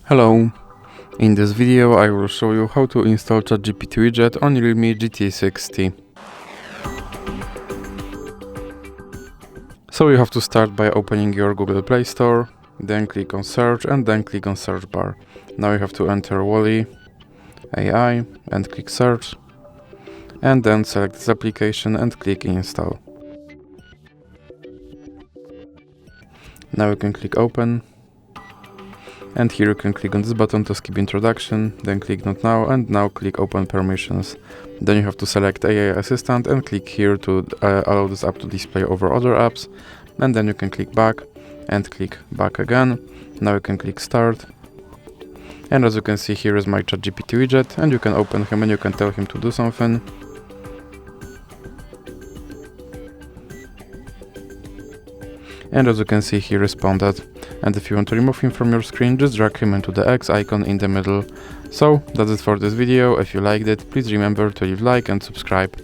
Hello! In this video I will show you how to install Chat GPT Widget on Realme GT 60. So you have to start by opening your Google Play Store, then click on search and then click on search bar. Now you have to enter Wally AI and click search, and then select this application and click install. Now you can click open. And here you can click on this button to skip introduction, then click not now, and now click open permissions. Then you have to select AI assistant and click here to allow this app to display over other apps, and then you can click back and click back again. Now you can click start, and as you can see, here is my Chat GPT widget, and you can open him and you can tell him to do something. And as you can see, he responded. And if you want to remove him from your screen, just drag him into the X icon in the middle. So that's it for this video. If you liked it, please remember to leave a like and subscribe.